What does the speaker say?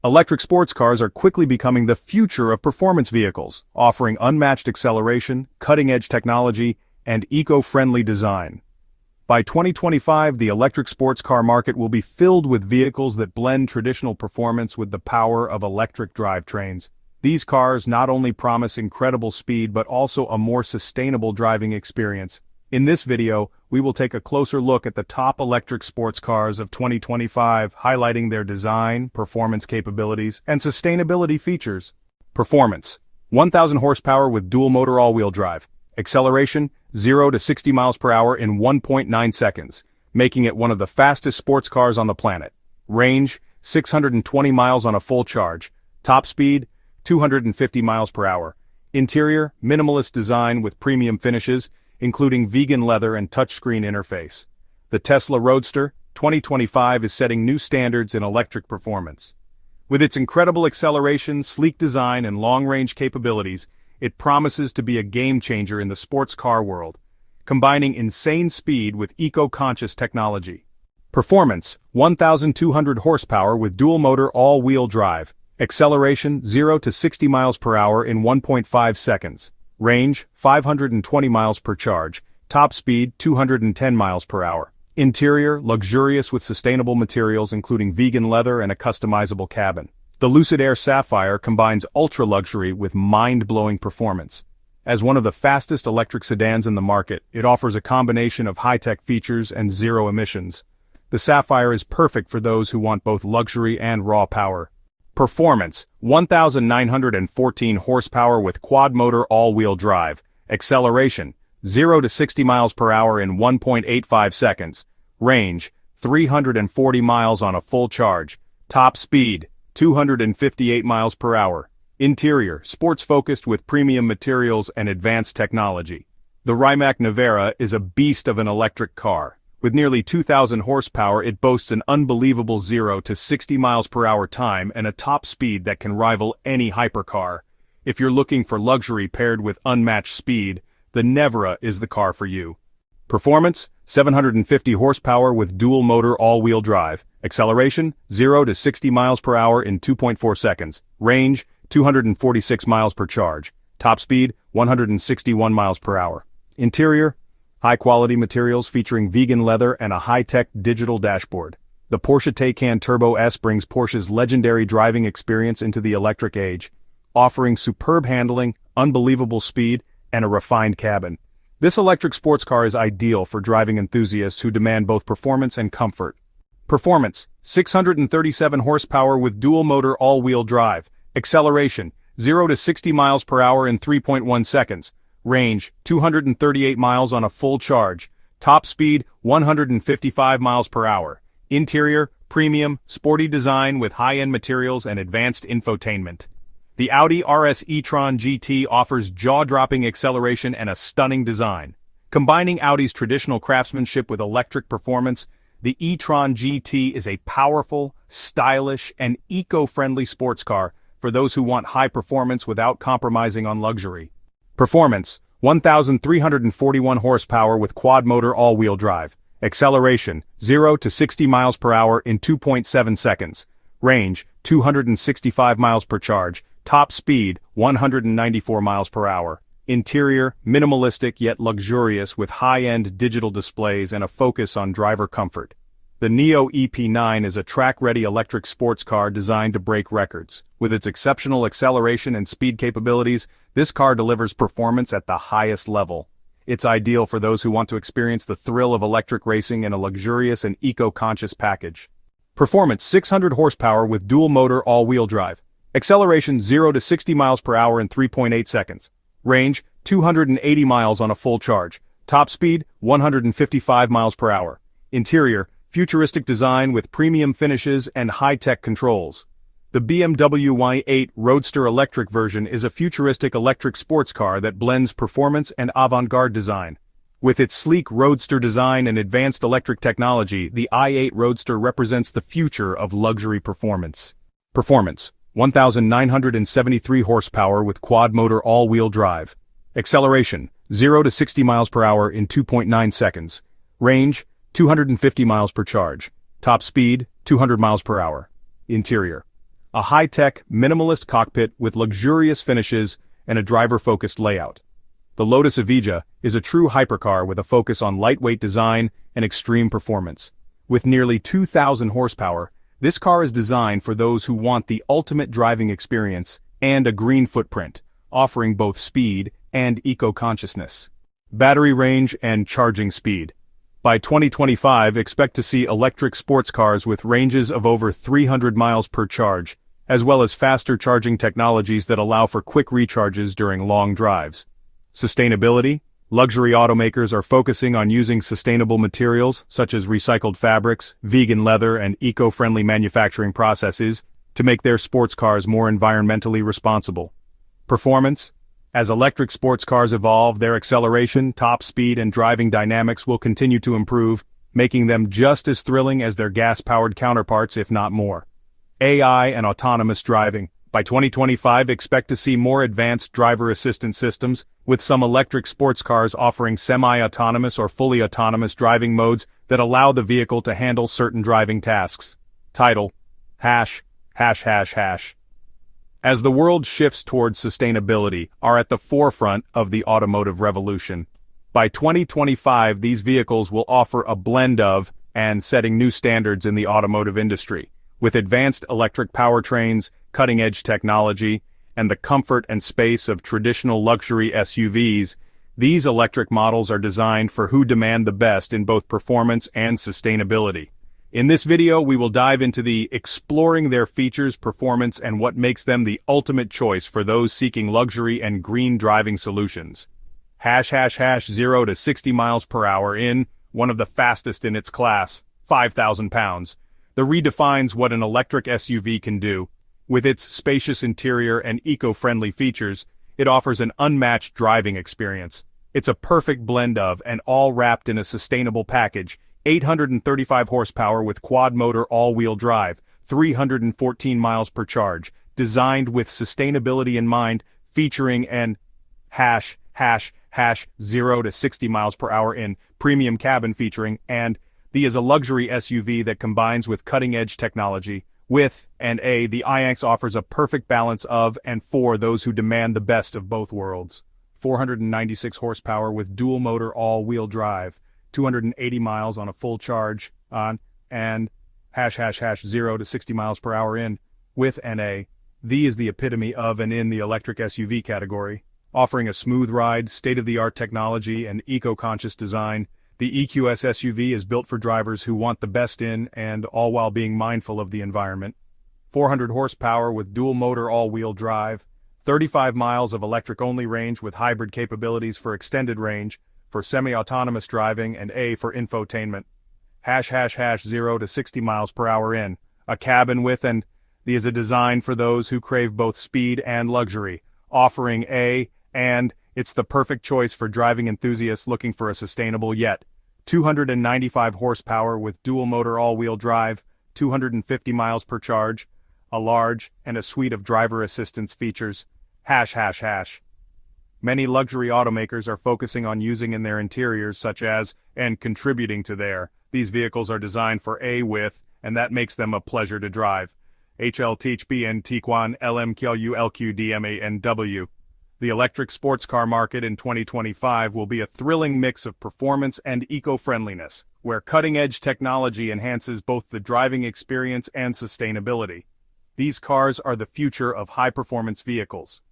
Electric sports cars are quickly becoming the future of performance vehicles, offering unmatched acceleration, cutting-edge technology, and eco-friendly design. By 2025, the electric sports car market will be filled with vehicles that blend traditional performance with the power of electric drivetrains. These cars not only promise incredible speed but also a more sustainable driving experience. In this video, we will take a closer look at the top electric sports cars of 2025, highlighting their design, performance capabilities, and sustainability features. Performance: 1,000 horsepower with dual-motor all-wheel drive. Acceleration: 0 to 60 miles per hour in 1.9 seconds, making it one of the fastest sports cars on the planet. Range: 620 miles on a full charge. Top speed: 250 miles per hour. Interior: minimalist design with premium finishes, including vegan leather and touchscreen interface. The Tesla Roadster 2025 is setting new standards in electric performance. With its incredible acceleration, sleek design, and long-range capabilities, it promises to be a game-changer in the sports car world, combining insane speed with eco-conscious technology. Performance: 1,200 horsepower with dual-motor all-wheel drive. Acceleration: 0 to 60 miles per hour in 1.5 seconds. Range: 520 miles per charge. Top speed: 210 miles per hour. Interior: luxurious with sustainable materials including vegan leather and a customizable cabin. The Lucid Air Sapphire combines ultra-luxury with mind-blowing performance. As one of the fastest electric sedans in the market, it offers a combination of high-tech features and zero emissions. The Sapphire is perfect for those who want both luxury and raw power. Performance: 1,914 horsepower with quad-motor all-wheel drive. Acceleration: 0 to 60 miles per hour in 1.85 seconds. Range: 340 miles on a full charge. Top speed: 258 miles per hour. Interior: sports-focused with premium materials and advanced technology. The Rimac Nevera is a beast of an electric car. With nearly 2,000 horsepower, it boasts an unbelievable 0 to 60 miles per hour time and a top speed that can rival any hypercar. If you're looking for luxury paired with unmatched speed, the Nevera is the car for you. Performance: 750 horsepower with dual-motor all-wheel drive. Acceleration: 0 to 60 miles per hour in 2.4 seconds. Range: 246 miles per charge. Top speed: 161 miles per hour. Interior: high-quality materials featuring vegan leather and a high-tech digital dashboard. The Porsche Taycan Turbo S brings Porsche's legendary driving experience into the electric age, offering superb handling, unbelievable speed, and a refined cabin. This electric sports car is ideal for driving enthusiasts who demand both performance and comfort. Performance: 637 horsepower with dual-motor all-wheel drive. Acceleration: 0 to 60 miles per hour in 3.1 seconds. Range: 238 miles on a full charge. Top speed: 155 miles per hour. Interior: premium, sporty design with high-end materials and advanced infotainment. The Audi RS e-tron GT offers jaw-dropping acceleration and a stunning design. Combining Audi's traditional craftsmanship with electric performance, the e-tron GT is a powerful, stylish, and eco-friendly sports car for those who want high performance without compromising on luxury. Performance: 1,341 horsepower with quad-motor all-wheel drive. Acceleration: 0 to 60 miles per hour in 2.7 seconds. Range: 265 miles per charge. Top speed: 194 miles per hour. Interior: minimalistic yet luxurious with high-end digital displays and a focus on driver comfort. The Neo EP9 is a track-ready electric sports car designed to break records. With its exceptional acceleration and speed capabilities, this car delivers performance at the highest level. It's ideal for those who want to experience the thrill of electric racing in a luxurious and eco-conscious package. Performance: 600 horsepower with dual-motor all-wheel drive. Acceleration: 0 to 60 miles per hour in 3.8 seconds. Range: 280 miles on a full charge. Top speed: 155 miles per hour. Interior: futuristic design with premium finishes and high-tech controls. The BMW Y8 Roadster electric version is a futuristic electric sports car that blends performance and avant-garde design. With its sleek Roadster design and advanced electric technology, the i8 Roadster represents the future of luxury performance. Performance: 1,973 horsepower with quad-motor all-wheel drive. Acceleration: 0 to 60 miles per hour in 2.9 seconds. Range: 250 miles per charge. Top speed: 200 miles per hour. Interior: a high-tech, minimalist cockpit with luxurious finishes and a driver-focused layout. The Lotus Evija is a true hypercar with a focus on lightweight design and extreme performance. With nearly 2,000 horsepower, this car is designed for those who want the ultimate driving experience and a green footprint, offering both speed and eco-consciousness. Battery range and charging speed. By 2025, expect to see electric sports cars with ranges of over 300 miles per charge, as well as faster charging technologies that allow for quick recharges during long drives. Sustainability. Luxury automakers are focusing on using sustainable materials such as recycled fabrics, vegan leather, and eco-friendly manufacturing processes to make their sports cars more environmentally responsible. Performance. As electric sports cars evolve, their acceleration, top speed, and driving dynamics will continue to improve, making them just as thrilling as their gas-powered counterparts, if not more. AI and autonomous driving. By 2025, expect to see more advanced driver assistance systems, with some electric sports cars offering semi-autonomous or fully autonomous driving modes that allow the vehicle to handle certain driving tasks. Title: As the world shifts towards sustainability, are at the forefront of the automotive revolution. By 2025, these vehicles will offer a blend of, and setting new standards in the automotive industry. With advanced electric powertrains, cutting-edge technology, and the comfort and space of traditional luxury SUVs, these electric models are designed for who demand the best in both performance and sustainability. In this video, we will dive into exploring their features, performance, and what makes them the ultimate choice for those seeking luxury and green driving solutions. 0 to 60 miles per hour in, one of the fastest in its class, 5,000 pounds. The redefines what an electric SUV can do. With its spacious interior and eco-friendly features, it offers an unmatched driving experience. It's a perfect blend of, and all wrapped in a sustainable package. 835 horsepower with quad-motor all-wheel drive, 314 miles per charge, designed with sustainability in mind, featuring an 0 to 60 miles per hour in premium cabin featuring, and the is a luxury SUV that combines with cutting-edge technology. With the iX offers a perfect balance of and for those who demand the best of both worlds. 496 horsepower with dual-motor all-wheel drive, 280 miles on a full charge on, and 0 to 60 miles per hour in, with The is the epitome of and in the electric SUV category, offering a smooth ride, state-of-the-art technology, and eco-conscious design. The EQS SUV is built for drivers who want the best in and all while being mindful of the environment. 400 horsepower with dual-motor all-wheel drive, 35 miles of electric-only range with hybrid capabilities for extended range, for semi-autonomous driving, and for infotainment. 0 to 60 miles per hour in, a cabin with the is a design for those who crave both speed and luxury, offering and it's the perfect choice for driving enthusiasts looking for a sustainable yet 295 horsepower with dual-motor all-wheel drive, 250 miles per charge, a large and a suite of driver assistance features. Many luxury automakers are focusing on using in their interiors such as, and contributing to these vehicles are designed for with, and that makes them a pleasure to drive. HL-THB Tiguan LMQLQ-DMA-NW. The electric sports car market in 2025 will be a thrilling mix of performance and eco-friendliness, where cutting-edge technology enhances both the driving experience and sustainability. These cars are the future of high-performance vehicles.